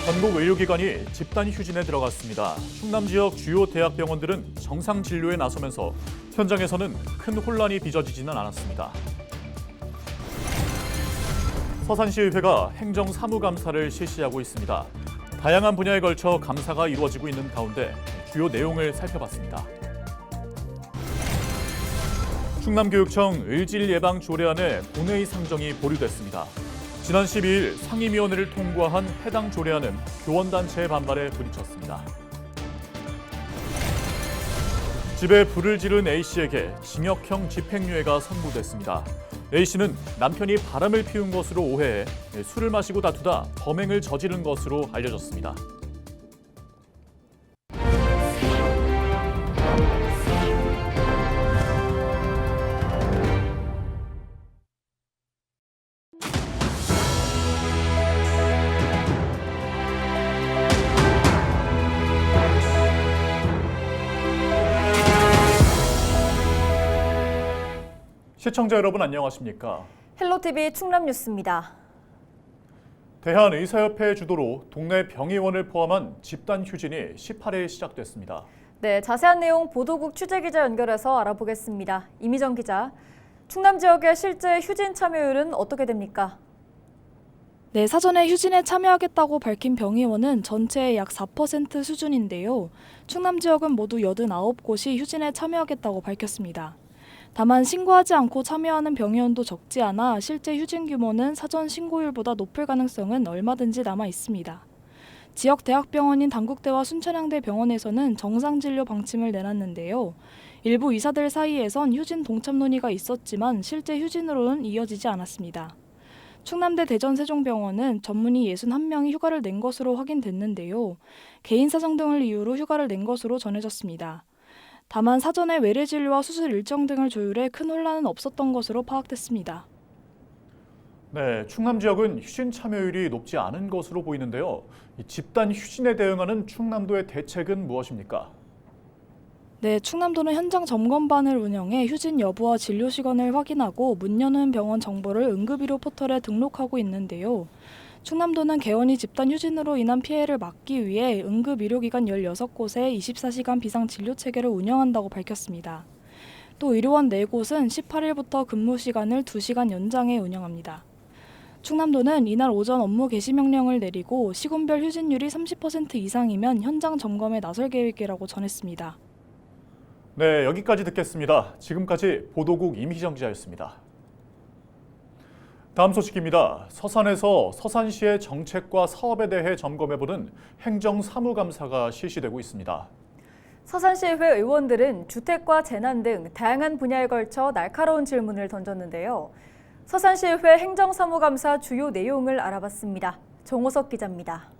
전국 의료기관이 집단 휴진에 들어갔습니다. 충남 지역 주요 대학병원들은 정상 진료에 나서면서 현장에서는 큰 혼란이 빚어지지는 않았습니다. 서산시의회가 행정사무감사를 실시하고 있습니다. 다양한 분야에 걸쳐 감사가 이루어지고 있는 가운데 주요 내용을 살펴봤습니다. 충남교육청 을질예방조례안의 본회의 상정이 보류됐습니다. 지난 12일 상임위원회를 통과한 해당 조례안은 교원단체의 반발에 부딪혔습니다. 집에 불을 지른 A씨에게 징역형 집행유예가 선고됐습니다. A씨는 남편이 바람을 피운 것으로 오해해 술을 마시고 다투다 범행을 저지른 것으로 알려졌습니다. 시청자 여러분 안녕하십니까? 헬로티비 충남뉴스입니다. 대한의사협회 주도로 동네 병의원을 포함한 집단 휴진이 18일 시작됐습니다. 네, 자세한 내용 보도국 취재기자 연결해서 알아보겠습니다. 이미정 기자, 충남 지역의 실제 휴진 참여율은 어떻게 됩니까? 네, 사전에 휴진에 참여하겠다고 밝힌 병의원은 전체의 약 4% 수준인데요. 충남 지역은 모두 89곳이 휴진에 참여하겠다고 밝혔습니다. 다만 신고하지 않고 참여하는 병의원도 적지 않아 실제 휴진 규모는 사전 신고율보다 높을 가능성은 얼마든지 남아 있습니다. 지역 대학병원인 단국대와 순천향대 병원에서는 정상진료 방침을 내놨는데요. 일부 의사들 사이에선 휴진 동참 논의가 있었지만 실제 휴진으로는 이어지지 않았습니다. 충남대 대전세종병원은 전문의 61명이 휴가를 낸 것으로 확인됐는데요. 개인 사정 등을 이유로 휴가를 낸 것으로 전해졌습니다. 다만 사전에 외래 진료와 수술 일정 등을 조율해 큰 혼란은 없었던 것으로 파악됐습니다. 네, 충남 지역은 휴진 참여율이 높지 않은 것으로 보이는데요. 이 집단 휴진에 대응하는 충남도의 대책은 무엇입니까? 네, 충남도는 현장 점검반을 운영해 휴진 여부와 진료 시간을 확인하고 문 여는 병원 정보를 응급의료 포털에 등록하고 있는데요. 충남도는 개원이 집단 휴진으로 인한 피해를 막기 위해 응급의료기관 16곳에 24시간 비상진료체계를 운영한다고 밝혔습니다. 또 의료원 4곳은 18일부터 근무 시간을 2시간 연장해 운영합니다. 충남도는 이날 오전 업무 개시 명령을 내리고 시군별 휴진율이 30% 이상이면 현장 점검에 나설 계획이라고 전했습니다. 네, 여기까지 듣겠습니다. 지금까지 보도국 임희정 기자였습니다. 다음 소식입니다. 서산에서 서산시의 정책과 사업에 대해 점검해보는 행정사무감사가 실시되고 있습니다. 서산시의회 의원들은 주택과 재난 등 다양한 분야에 걸쳐 날카로운 질문을 던졌는데요. 서산시의회 행정사무감사 주요 내용을 알아봤습니다. 정호석 기자입니다.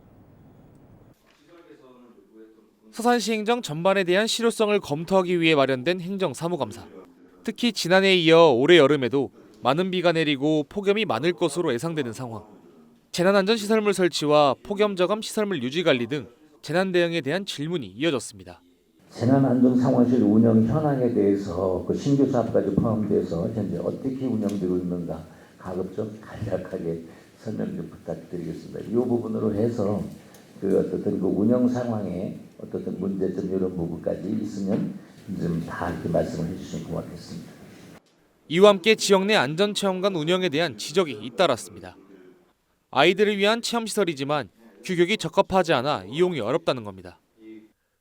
서산시 행정 전반에 대한 실효성을 검토하기 위해 마련된 행정사무감사. 특히 지난해에 이어 올해 여름에도 많은 비가 내리고 폭염이 많을 것으로 예상되는 상황. 재난안전시설물 설치와 폭염저감 시설물 유지관리 등 재난 대응에 대한 질문이 이어졌습니다. 재난안전상황실 운영 현황에 대해서 그 신규 사업까지 포함돼서 현재 어떻게 운영되고 있는가 가급적 간략하게 설명 좀 부탁드리겠습니다. 이 부분으로 해서 어떤 그 운영 상황에 어떤 문제점 이런 부분까지 있으면 좀 다 이렇게 말씀을 해주시면 고맙겠습니다. 이와 함께 지역 내 안전체험관 운영에 대한 지적이 잇따랐습니다. 아이들을 위한 체험시설이지만 규격이 적합하지 않아 이용이 어렵다는 겁니다.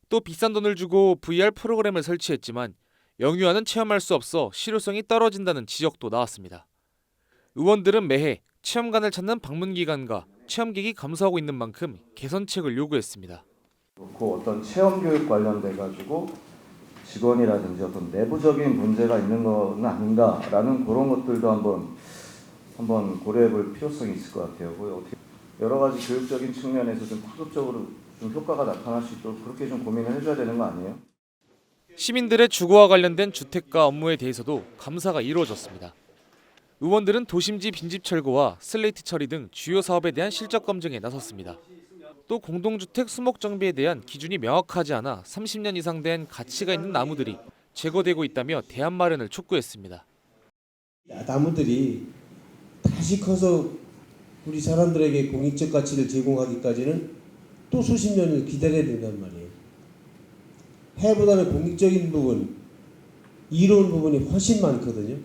또 비싼 돈을 주고 VR 프로그램을 설치했지만 영유아는 체험할 수 없어 실효성이 떨어진다는 지적도 나왔습니다. 의원들은 매해 체험관을 찾는 방문기간과 체험객이 감소하고 있는 만큼 개선책을 요구했습니다. 그 어떤 체험 교육 관련돼 가지고 직원이라든지 어떤 내부적인 문제가 있는 건 아닌가라는 그런 것들도 한번 고려해 볼 필요성이 있을 것 같아요. 여러 가지 교육적인 측면에서 좀 파급적으로 좀 효과가 나타날 수 있도록 그렇게 좀 고민을 해줘야 되는 거 아니에요? 시민들의 주거와 관련된 주택가 업무에 대해서도 감사가 이루어졌습니다. 의원들은 도심지 빈집 철거와 슬레이트 처리 등 주요 사업에 대한 실적 검증에 나섰습니다. 또 공동주택 수목 정비에 대한 기준이 명확하지 않아 30년 이상 된 가치가 있는 나무들이 제거되고 있다며 대안 마련을 촉구했습니다. 나무들이 다시 커서 우리 사람들에게 공익적 가치를 제공하기까지는 또 수십 년을 기다려야 된단 말이에요. 해보다는 공익적인 부분, 이로운 부분이 훨씬 많거든요.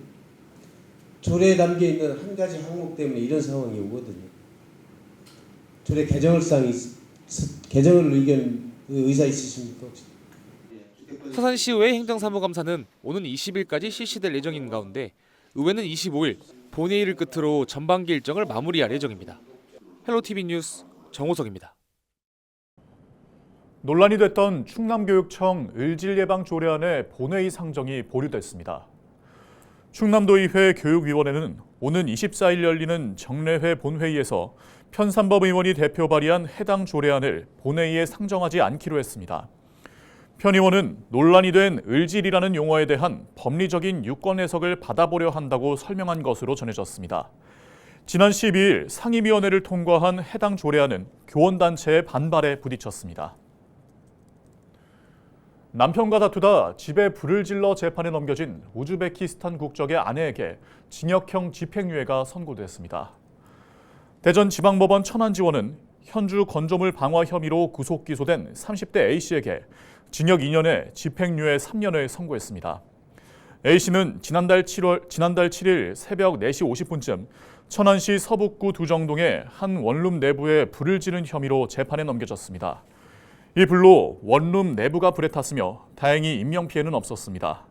조례에 담겨있는 한 가지 항목 때문에 이런 상황이 오거든요. 조례 개정을 의사 있으십니까? 서산시의회 행정사무감사는 오는 20일까지 실시될 예정인 가운데 의회는 25일 본회의를 끝으로 전반기 일정을 마무리할 예정입니다. 헬로티비 뉴스 정호석입니다. 논란이 됐던 충남교육청 을질 예방 조례안의 본회의 상정이 보류됐습니다. 충남도의회 교육위원회는 오는 24일 열리는 정례회 본회의에서 편산범 의원이 대표 발의한 해당 조례안을 본회의에 상정하지 않기로 했습니다. 편 의원은 논란이 된 을질이라는 용어에 대한 법리적인 유권 해석을 받아보려 한다고 설명한 것으로 전해졌습니다. 지난 12일 상임위원회를 통과한 해당 조례안은 교원단체의 반발에 부딪혔습니다. 남편과 다투다 집에 불을 질러 재판에 넘겨진 우즈베키스탄 국적의 아내에게 징역형 집행유예가 선고됐습니다. 대전지방법원 천안지원은 현주 건조물 방화 혐의로 구속 기소된 30대 A씨에게 징역 2년에 집행유예 3년을 선고했습니다. A씨는 지난달 7일 새벽 4시 50분쯤 천안시 서북구 두정동의 한 원룸 내부에 불을 지른 혐의로 재판에 넘겨졌습니다. 이 불로 원룸 내부가 불에 탔으며 다행히 인명피해는 없었습니다.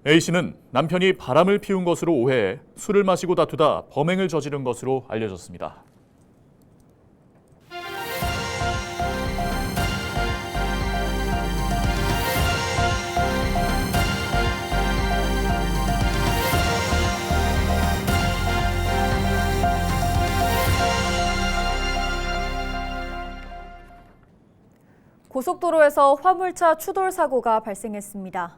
A씨는 남편이 바람을 피운 것으로 오해해 술을 마시고 다투다 범행을 저지른 것으로 알려졌습니다. 고속도로에서 화물차 추돌 사고가 발생했습니다.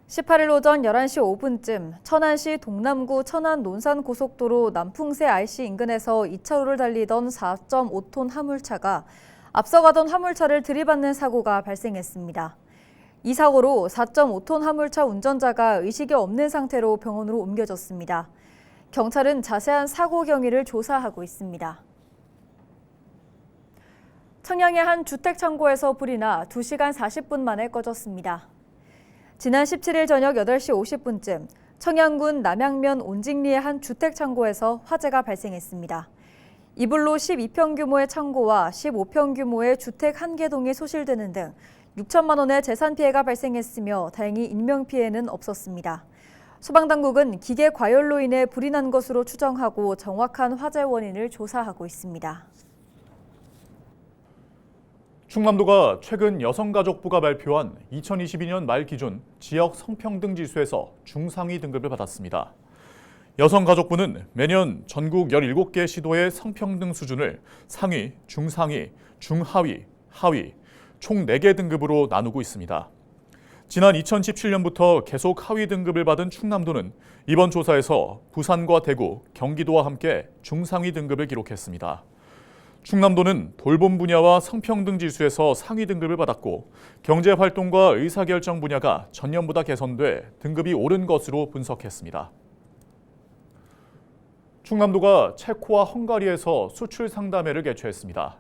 18일 오전 11시 5분쯤 천안시 동남구 천안 논산고속도로 남풍새 IC 인근에서 2차로를 달리던 4.5톤 화물차가 앞서가던 화물차를 들이받는 사고가 발생했습니다. 이 사고로 4.5톤 화물차 운전자가 의식이 없는 상태로 병원으로 옮겨졌습니다. 경찰은 자세한 사고 경위를 조사하고 있습니다. 청양의 한 주택 창고에서 불이 나 2시간 40분 만에 꺼졌습니다. 지난 17일 저녁 8시 50분쯤 청양군 남양면 온직리의 한 주택 창고에서 화재가 발생했습니다. 이 불로 12평 규모의 창고와 15평 규모의 주택 1개 동이 소실되는 등 6천만 원의 재산 피해가 발생했으며 다행히 인명 피해는 없었습니다. 소방당국은 기계 과열로 인해 불이 난 것으로 추정하고 정확한 화재 원인을 조사하고 있습니다. 충남도가 최근 여성가족부가 발표한 2022년 말 기준 지역 성평등 지수에서 중상위 등급을 받았습니다. 여성가족부는 매년 전국 17개 시도의 성평등 수준을 상위, 중상위, 중하위, 하위, 총 4개 등급으로 나누고 있습니다. 지난 2017년부터 계속 하위 등급을 받은 충남도는 이번 조사에서 부산과 대구, 경기도와 함께 중상위 등급을 기록했습니다. 충남도는 돌봄 분야와 성평등 지수에서 상위 등급을 받았고 경제활동과 의사결정 분야가 전년보다 개선돼 등급이 오른 것으로 분석했습니다. 충남도가 체코와 헝가리에서 수출 상담회를 개최했습니다.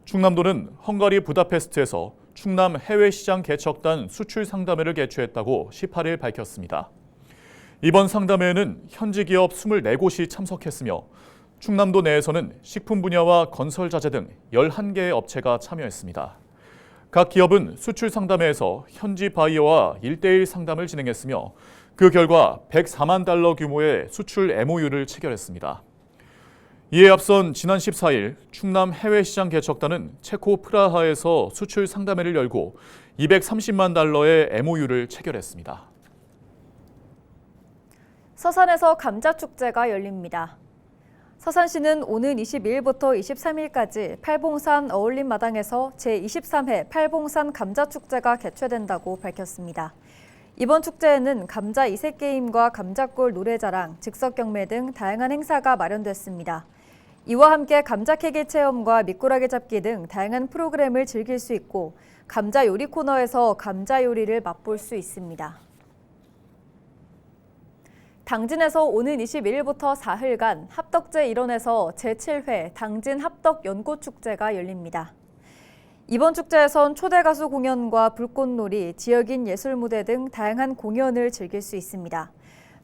충남도는 헝가리 부다페스트에서 충남 해외시장 개척단 수출 상담회를 개최했다고 18일 밝혔습니다. 이번 상담회에는 현지 기업 24곳이 참석했으며 충남도 내에서는 식품 분야와 건설 자재 등 11개의 업체가 참여했습니다. 각 기업은 수출 상담회에서 현지 바이어와 1대1 상담을 진행했으며 그 결과 104만 달러 규모의 수출 MOU를 체결했습니다. 이에 앞선 지난 14일 충남 해외시장 개척단은 체코 프라하에서 수출 상담회를 열고 230만 달러의 MOU를 체결했습니다. 서산에서 감자축제가 열립니다. 서산시는 오는 22일부터 23일까지 팔봉산 어울림마당에서 제23회 팔봉산 감자축제가 개최된다고 밝혔습니다. 이번 축제에는 감자 이색 게임과 감자골 노래자랑, 즉석 경매 등 다양한 행사가 마련됐습니다. 이와 함께 감자 캐기 체험과 미꾸라기 잡기 등 다양한 프로그램을 즐길 수 있고 감자 요리 코너에서 감자 요리를 맛볼 수 있습니다. 당진에서 오는 21일부터 사흘간 합덕제 일원에서 제7회 당진 합덕 연꽃축제가 열립니다. 이번 축제에선 초대 가수 공연과 불꽃놀이, 지역인 예술무대 등 다양한 공연을 즐길 수 있습니다.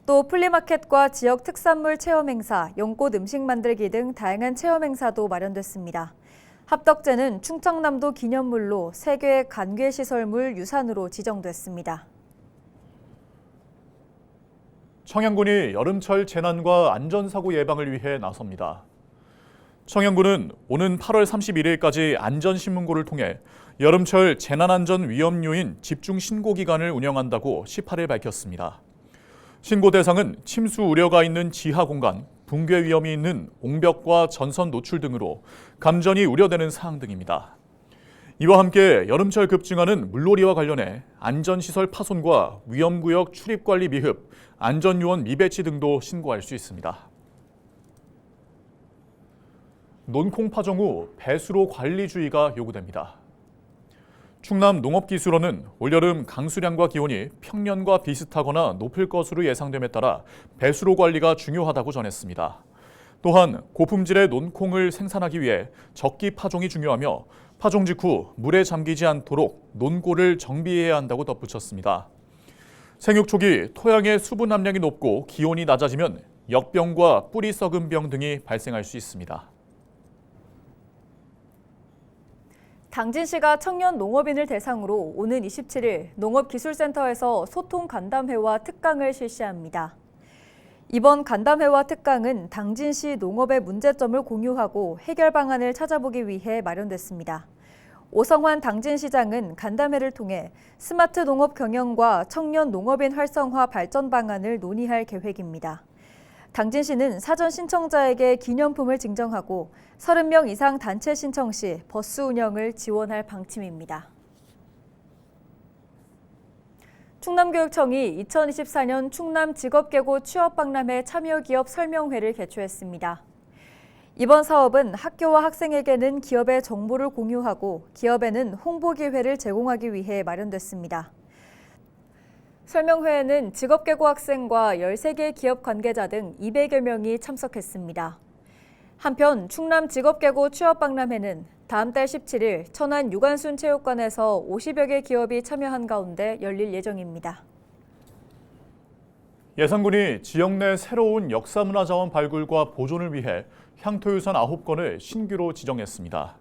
또 플리마켓과 지역 특산물 체험 행사, 연꽃 음식 만들기 등 다양한 체험 행사도 마련됐습니다. 합덕제는 충청남도 기념물로 세계 관계시설물 유산으로 지정됐습니다. 청양군이 여름철 재난과 안전사고 예방을 위해 나섭니다. 청양군은 오는 8월 31일까지 안전신문고를 통해 여름철 재난안전 위험 요인 집중 신고 기간을 운영한다고 18일 밝혔습니다. 신고 대상은 침수 우려가 있는 지하 공간, 붕괴 위험이 있는 옹벽과 전선 노출 등으로 감전이 우려되는 사항 등입니다. 이와 함께 여름철 급증하는 물놀이와 관련해 안전시설 파손과 위험구역 출입관리 미흡, 안전요원 미배치 등도 신고할 수 있습니다. 논콩 파종 후 배수로 관리주의가 요구됩니다. 충남 농업기술원은 올여름 강수량과 기온이 평년과 비슷하거나 높을 것으로 예상됨에 따라 배수로 관리가 중요하다고 전했습니다. 또한 고품질의 논콩을 생산하기 위해 적기 파종이 중요하며 파종 직후 물에 잠기지 않도록 논골을 정비해야 한다고 덧붙였습니다. 생육 초기 토양의 수분 함량이 높고 기온이 낮아지면 역병과 뿌리 썩은 병 등이 발생할 수 있습니다. 당진시가 청년 농업인을 대상으로 오는 27일 농업기술센터에서 소통 간담회와 특강을 실시합니다. 이번 간담회와 특강은 당진시 농업의 문제점을 공유하고 해결 방안을 찾아보기 위해 마련됐습니다. 오성환 당진시장은 간담회를 통해 스마트 농업 경영과 청년 농업인 활성화 발전 방안을 논의할 계획입니다. 당진시는 사전 신청자에게 기념품을 증정하고 30명 이상 단체 신청 시 버스 운영을 지원할 방침입니다. 충남교육청이 2024년 충남 직업계고 취업박람회 참여기업 설명회를 개최했습니다. 이번 사업은 학교와 학생에게는 기업의 정보를 공유하고 기업에는 홍보 기회를 제공하기 위해 마련됐습니다. 설명회에는 직업계고 학생과 13개 기업 관계자 등 200여 명이 참석했습니다. 한편 충남 직업계고 취업박람회는 다음 달 17일 천안 유관순 체육관에서 50여 개 기업이 참여한 가운데 열릴 예정입니다. 예산군이 지역 내 새로운 역사문화자원 발굴과 보존을 위해 향토유산 9건을 신규로 지정했습니다.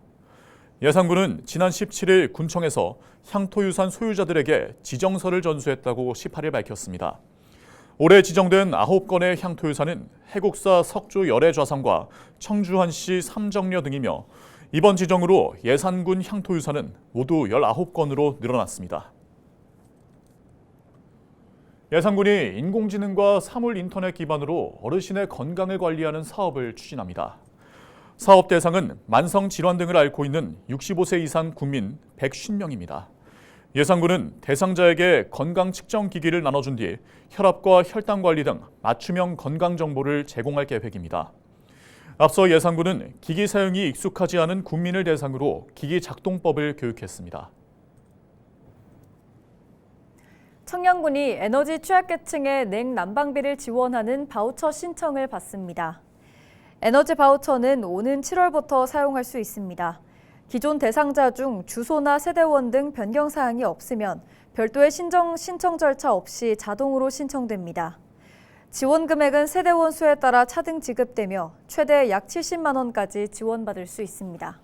예산군은 지난 17일 군청에서 향토유산 소유자들에게 지정서를 전수했다고 18일 밝혔습니다. 올해 지정된 9건의 향토유산은 해국사 석조 열애좌상과 청주한시 삼정려 등이며 이번 지정으로 예산군 향토유산은 모두 19건으로 늘어났습니다. 예산군이 인공지능과 사물 인터넷 기반으로 어르신의 건강을 관리하는 사업을 추진합니다. 사업 대상은 만성 질환 등을 앓고 있는 65세 이상 국민 150명입니다. 예산군은 대상자에게 건강 측정 기기를 나눠준 뒤 혈압과 혈당 관리 등 맞춤형 건강 정보를 제공할 계획입니다. 앞서 예산군은 기기 사용이 익숙하지 않은 국민을 대상으로 기기 작동법을 교육했습니다. 청양군이 에너지 취약계층의 냉난방비를 지원하는 바우처 신청을 받습니다. 에너지 바우처는 오는 7월부터 사용할 수 있습니다. 기존 대상자 중 주소나 세대원 등 변경 사항이 없으면 별도의 신청 절차 없이 자동으로 신청됩니다. 지원 금액은 세대원 수에 따라 차등 지급되며 최대 약 70만 원까지 지원받을 수 있습니다.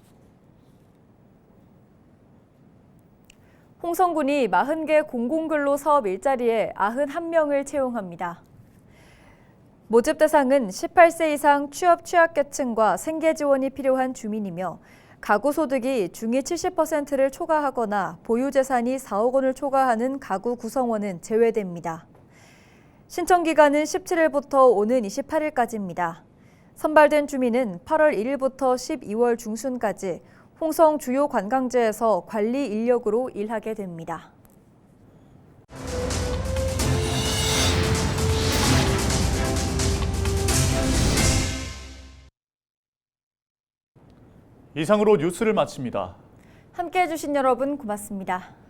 홍성군이 40개 공공근로 사업 일자리에 91명을 채용합니다. 모집 대상은 18세 이상 취업 취약계층과 생계 지원이 필요한 주민이며 가구 소득이 중위 70%를 초과하거나 보유 재산이 4억 원을 초과하는 가구 구성원은 제외됩니다. 신청 기간은 17일부터 오는 28일까지입니다. 선발된 주민은 8월 1일부터 12월 중순까지 홍성 주요 관광지에서 관리 인력으로 일하게 됩니다. 이상으로 뉴스를 마칩니다. 함께해 주신 여러분 고맙습니다.